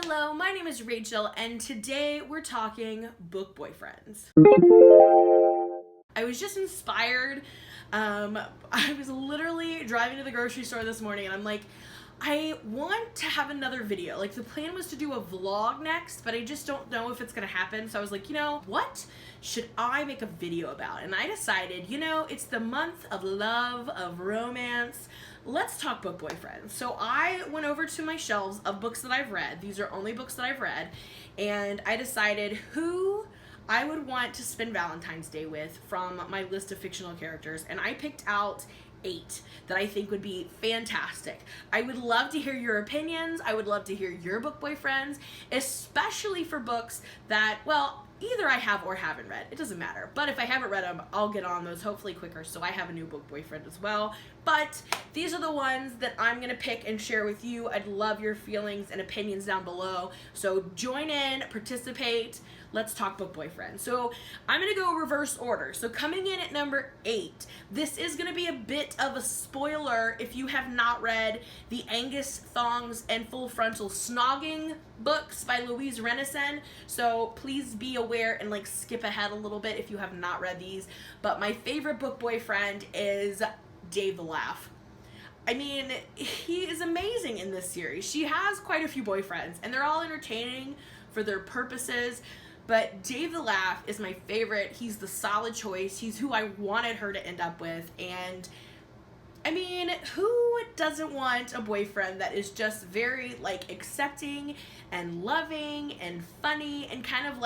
Hello, my name is Rachel, and today we're talking book boyfriends. I was just inspired. I was literally driving to the grocery store this morning, and I'm like, I want to have another video. Like, the plan was to do a vlog next, but I just don't know if it's gonna happen. So I was like, what should I make a video about? And I decided, it's the month of love, of romance. Let's talk book boyfriends. So I went over to my shelves of books that I've read. These are only books that I've read. And I decided who I would want to spend Valentine's Day with from my list of fictional characters. And I picked out 8 that I think would be fantastic. I would love to hear your opinions. I would love to hear your book boyfriends, especially for books that, well, either I have or haven't read. It doesn't matter. But if I haven't read them, I'll get on those hopefully quicker, so I have a new book boyfriend as well. But these are the ones that I'm going to pick and share with you. I'd love your feelings and opinions down below. So join in, participate. Let's talk book boyfriend. So I'm going to go reverse order. So coming in at number 8, this is going to be a bit of a spoiler if you have not read the Angus Thongs and Full Frontal Snogging books by Louise Renison. So please be aware and skip ahead a little bit if you have not read these. But my favorite book boyfriend is Dave the Laugh. I mean, he is amazing in this series. She has quite a few boyfriends, and they're all entertaining for their purposes. But Dave the Laugh is my favorite. He's the solid choice. He's who I wanted her to end up with. And I mean, who doesn't want a boyfriend that is just very accepting and loving and funny and kind of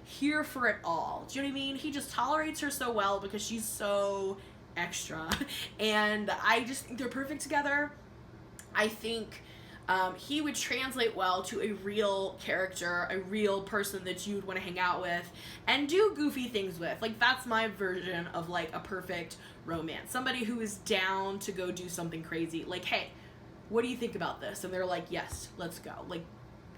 here for it all? Do you know what I mean? He just tolerates her so well because she's so extra. And I just think they're perfect together. I think he would translate well to a real character, a real person that you'd want to hang out with and do goofy things with. That's my version of a perfect romance. Somebody who is down to go do something crazy. Hey, what do you think about this? And they're like, yes, let's go.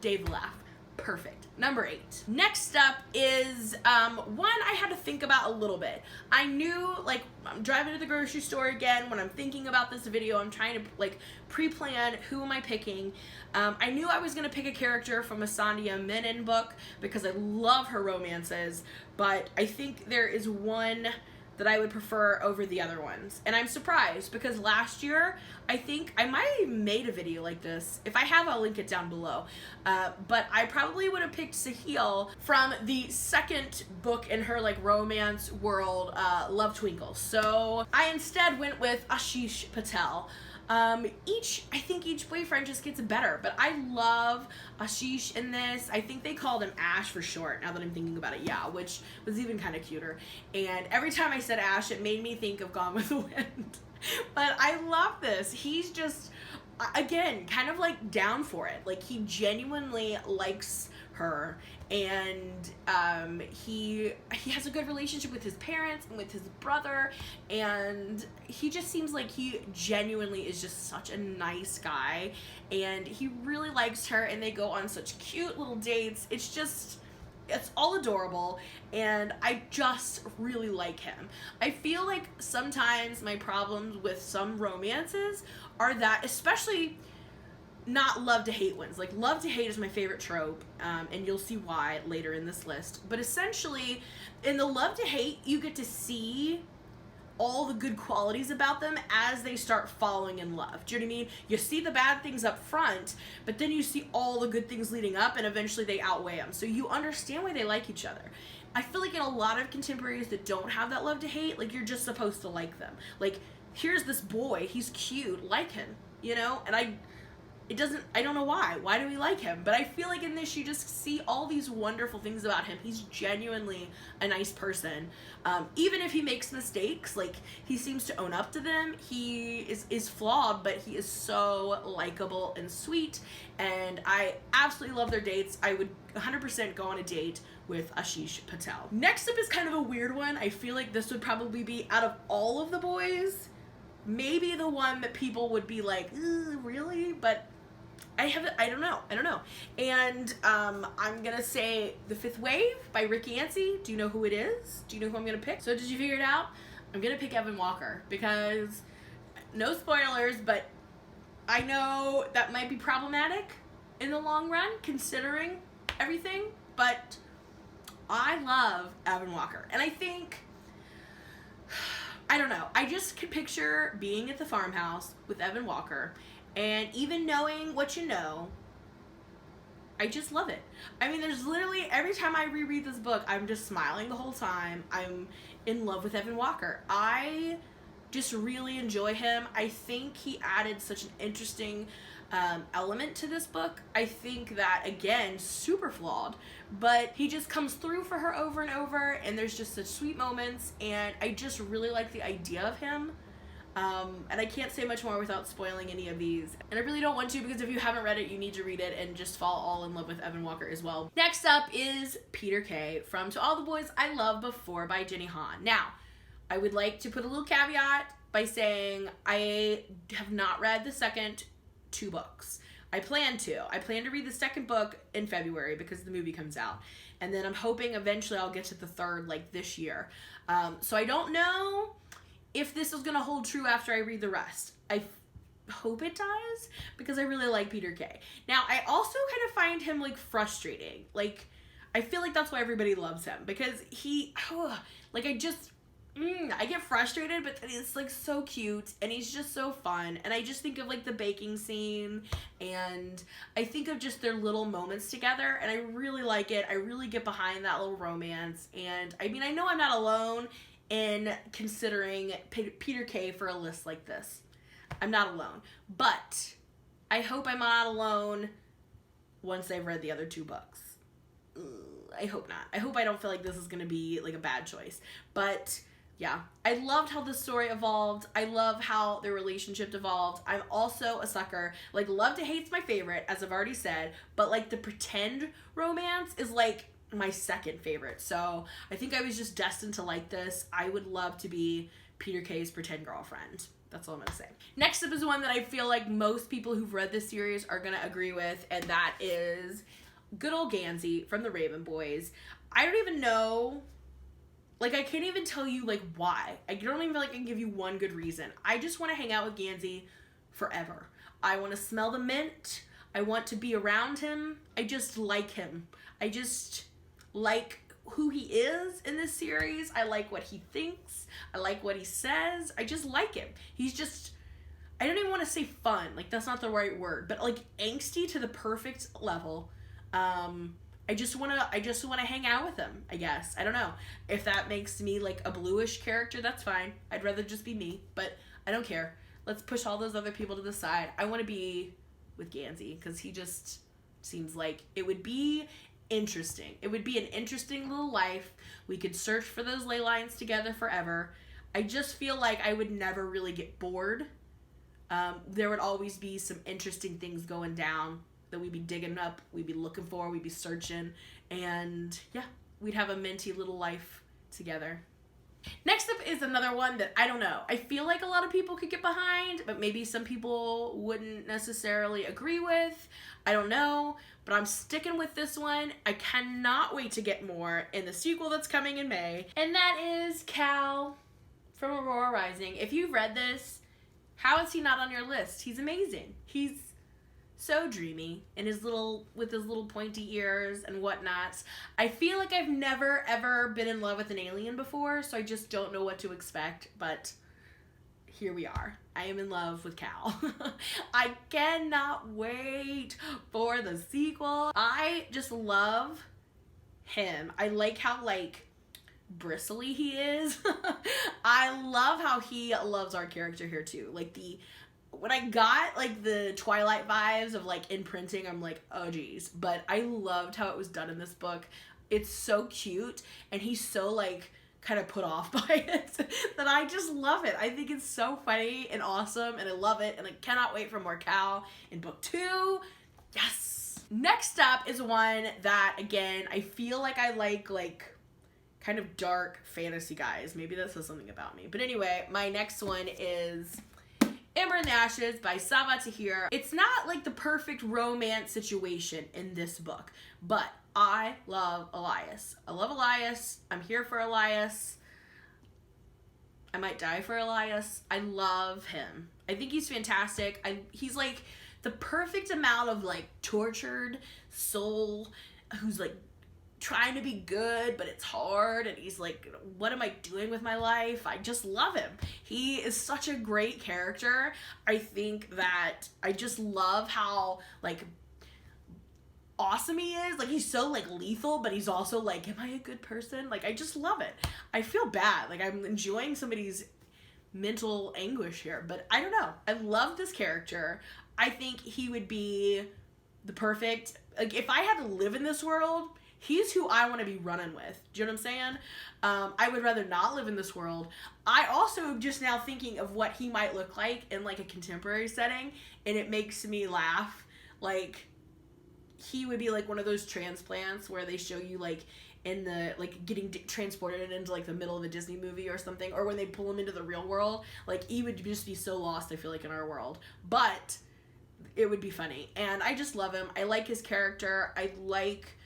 Dave the Laugh. Perfect. Number 8. Next up is one I had to think about a little bit. I knew, I'm driving to the grocery store again. When I'm thinking about this video, I'm trying to pre-plan who am I picking. I knew I was going to pick a character from a Sandhya Menon book because I love her romances, but I think there is one that I would prefer over the other ones. And I'm surprised because last year, I think I might have made a video like this. If I have, I'll link it down below. But I probably would have picked Sahil from the second book in her romance world, Love Twinkles. So I instead went with Ashish Patel. I think each boyfriend just gets better, but I love Ashish in this. I think they called him Ash for short, now that I'm thinking about it, yeah, which was even kind of cuter. And every time I said Ash, it made me think of Gone with the Wind. But I love this. He's just, again, kind of down for it. He genuinely likes her, and he has a good relationship with his parents and with his brother, and he just seems like he genuinely is just such a nice guy, and he really likes her, and they go on such cute little dates. It's all adorable, and I just really like him. I feel like sometimes my problems with some romances are that, especially not love to hate ones. Love to hate is my favorite trope, and you'll see why later in this list. But essentially, in the love to hate, you get to see all the good qualities about them as they start falling in love. Do you know what I mean? You see the bad things up front, but then you see all the good things leading up, and eventually they outweigh them. So you understand why they like each other. I feel like in a lot of contemporaries that don't have that love to hate, you're just supposed to like them. Here's this boy, he's cute, like him, And I don't know why. Why do we like him? But I feel like in this, you just see all these wonderful things about him. He's genuinely a nice person. Even if he makes mistakes, he seems to own up to them. He is flawed, but he is so likable and sweet. And I absolutely love their dates. I would 100% go on a date with Ashish Patel. Next up is kind of a weird one. I feel like this would probably be, out of all of the boys, maybe the one that people would be like, really? But I don't know. And I'm gonna say The Fifth Wave by Rick Yancey. Do you know who it is? Do you know who I'm gonna pick? So did you figure it out? I'm gonna pick Evan Walker because, no spoilers, but I know that might be problematic, in the long run, considering everything, but I love Evan Walker. And I think, I don't know, I just could picture being at the farmhouse with Evan Walker, and even knowing what you know, I just love it. I mean, there's literally, every time I reread this book, I'm just smiling the whole time. I'm in love with Evan Walker. I just really enjoy him. I think he added such an interesting element to this book. I think that, again, super flawed, but he just comes through for her over and over, and there's just such sweet moments, and I just really like the idea of him. And I can't say much more without spoiling any of these. And I really don't want to, because if you haven't read it, you need to read it and just fall all in love with Evan Walker as well. Next up is Peter Kay from To All the Boys I Loved Before by Jenny Han. Now, I would like to put a little caveat by saying I have not read the second 2 books. I plan to read the second book in February because the movie comes out. And then I'm hoping eventually I'll get to the third, like, this year. So I don't know if this is going to hold true after I read the rest. I hope it does, because I really like Peter Kay. Now, I also kind of find him, like, frustrating. Like, I feel like that's why everybody loves him, because I get frustrated, but it's, like, so cute, and he's just so fun, and I just think of, like, the baking scene, and I think of just their little moments together, and I really like it. I really get behind that little romance, and, I mean, I know I'm not alone in considering Peter Kay for a list like this. I'm not alone. But I hope I'm not alone once I've read the other 2 books. I hope not. I hope I don't feel like this is going to be like a bad choice. But yeah, I loved how the story evolved. I love how their relationship evolved. I'm also a sucker. Like, love to hate's my favorite, as I've already said. But, like, the pretend romance is, like, my second favorite. So I think I was just destined to like this. I would love to be Peter Kay's pretend girlfriend. That's all I'm gonna say. Next up is one that I feel like most people who've read this series are gonna agree with, and that is good old Gansey from the Raven Boys. I don't even know, like, I can't even tell you, like, why. I don't even feel like I can give you one good reason. I just want to hang out with Gansey forever. I want to smell the mint. I want to be around him. I just like him. I just like who he is in this series. I like what he thinks. I like what he says. I just like him. He's just, I don't even want to say fun. Like, that's not the right word, but, like, angsty to the perfect level. I just want to hang out with him, I guess. I don't know. If that makes me, like, a bluish character, that's fine. I'd rather just be me, but I don't care. Let's push all those other people to the side. I want to be with Gansey, because he just seems like it would be interesting. It would be an interesting little life. We could search for those ley lines together forever. I just feel like I would never really get bored. There would always be some interesting things going down that we'd be digging up, we'd be looking for, we'd be searching, and yeah, we'd have a minty little life together. Next up is another one that I don't know. I feel like a lot of people could get behind, but maybe some people wouldn't necessarily agree with. I don't know, but I'm sticking with this one. I cannot wait to get more in the sequel that's coming in May, and that is Cal from Aurora Rising. If you've read this, how is he not on your list? He's amazing. He's so dreamy and with his little pointy ears and whatnot. I feel like I've never ever been in love with an alien before, so I just don't know what to expect, but here we are. I am in love with Cal. I cannot wait for the sequel. I just love him. I like how, like, bristly he is. I love how he loves our character here too. Like, when I got, like, the Twilight vibes of, like, imprinting, I'm like, oh geez. But I loved how it was done in this book. It's so cute, and he's so, like, kind of put off by it that I just love it. I think it's so funny and awesome, and I love it, and I cannot wait for more Cal in book 2. Yes! Next up is one that, again, I feel like I like kind of dark fantasy guys. Maybe that says something about me. But anyway, my next one is Ember in the Ashes by Sava Tahir. It's not like the perfect romance situation in this book, but I love Elias. I love Elias. I'm here for Elias. I might die for Elias. I love him. I think he's fantastic. He's like the perfect amount of like tortured soul who's like trying to be good, but it's hard, and he's like, what am I doing with my life? I just love him. He is such a great character. I think that I just love how like awesome he is. Like, he's so like lethal, but he's also like, am I a good person? Like, I just love it. I feel bad. Like, I'm enjoying somebody's mental anguish here, but I don't know. I love this character. I think he would be the perfect, like, if I had to live in this world, he's who I want to be running with. Do you know what I'm saying? I would rather not live in this world. I also just now thinking of what he might look like in like a contemporary setting, and it makes me laugh. Like, he would be like one of those transplants where they show you like in the like getting transported into like the middle of a Disney movie or something, or when they pull him into the real world. Like, he would just be so lost, I feel like, in our world. But it would be funny, and I just love him. I like his character. I like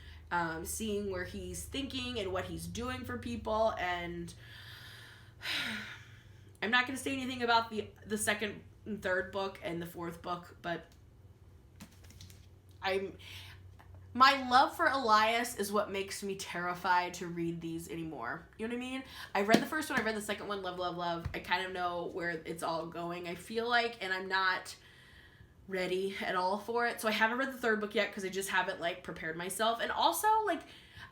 seeing where he's thinking and what he's doing for people, and I'm not going to say anything about the second and third book and the fourth book, but my love for Elias is what makes me terrified to read these anymore. You know what I mean? I read the first one, I read the second one, love, love, love. I kind of know where it's all going, I feel like, and I'm not ready at all for it. So I haven't read the third book yet because I just haven't like prepared myself. And also, like,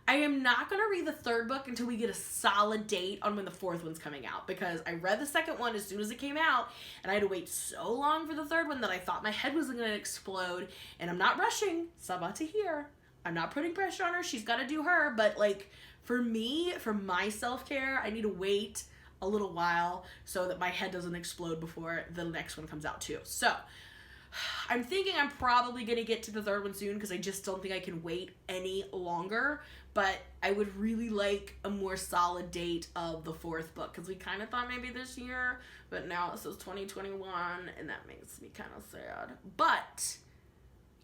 I am not going to read the third book until we get a solid date on when the fourth one's coming out, because I read the second one as soon as it came out, and I had to wait so long for the third one that I thought my head was going to explode. And I'm not rushing. Sabati here. I'm not putting pressure on her. She's got to do her. But like, for me, for my self-care, I need to wait a little while so that my head doesn't explode before the next one comes out too. So I'm thinking I'm probably going to get to the third one soon, because I just don't think I can wait any longer. But I would really like a more solid date of the fourth book, because we kind of thought maybe this year, but now it says 2021, and that makes me kind of sad. But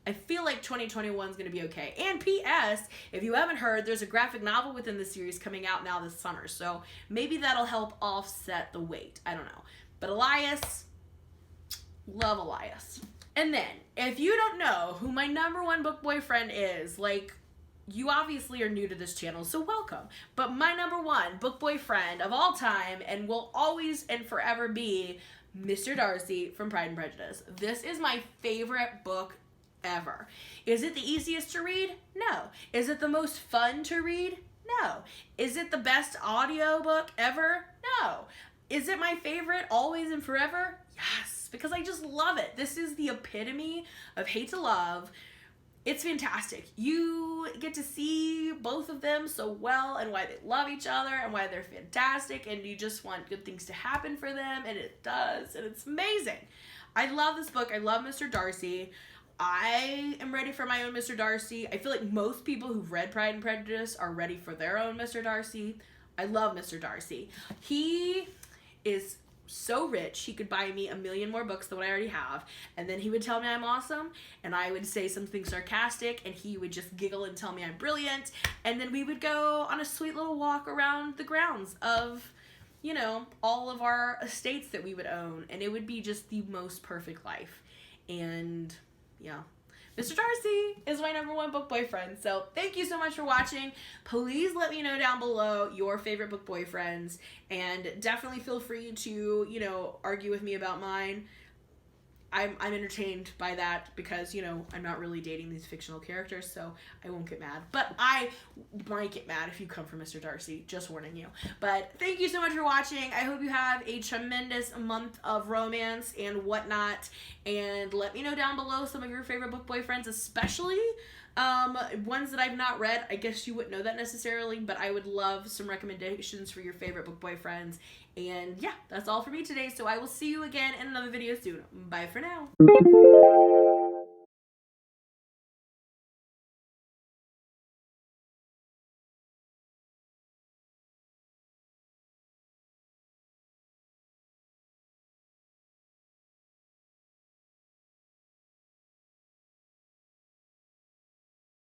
I feel like 2021 is going to be okay. And P.S., if you haven't heard, there's a graphic novel within the series coming out now this summer, so maybe that'll help offset the wait. I don't know. But Elias, love Elias. And then, if you don't know who my number one book boyfriend is, like, you obviously are new to this channel, so welcome. But my number one book boyfriend of all time, and will always and forever be, Mr. Darcy from Pride and Prejudice. This is my favorite book ever. Is it the easiest to read? No. Is it the most fun to read? No. Is it the best audiobook ever? No. Is it my favorite always and forever? Yes, because I just love it. This is the epitome of hate to love. It's fantastic. You get to see both of them so well, and why they love each other, and why they're fantastic, and you just want good things to happen for them, and it does, and it's amazing. I love this book. I love Mr. Darcy. I am ready for my own Mr. Darcy. I feel like most people who've read Pride and Prejudice are ready for their own Mr. Darcy. I love Mr. Darcy. He is so rich, he could buy me 1 million more books than what I already have, and then he would tell me I'm awesome, and I would say something sarcastic, and he would just giggle and tell me I'm brilliant, and then we would go on a sweet little walk around the grounds of, you know, all of our estates that we would own, and it would be just the most perfect life. And yeah, Mr. Darcy is my number one book boyfriend. So thank you so much for watching. Please let me know down below your favorite book boyfriends, and definitely feel free to, you know, argue with me about mine. I'm entertained by that, because, you know, I'm not really dating these fictional characters, so I won't get mad. But I might get mad if you come for Mr. Darcy, just warning you. But thank you so much for watching. I hope you have a tremendous month of romance and whatnot. And let me know down below some of your favorite book boyfriends, especially ones that I've not read. I guess you wouldn't know that necessarily, but I would love some recommendations for your favorite book boyfriends. And yeah, that's all for me today, so I will see you again in another video soon. Bye for now.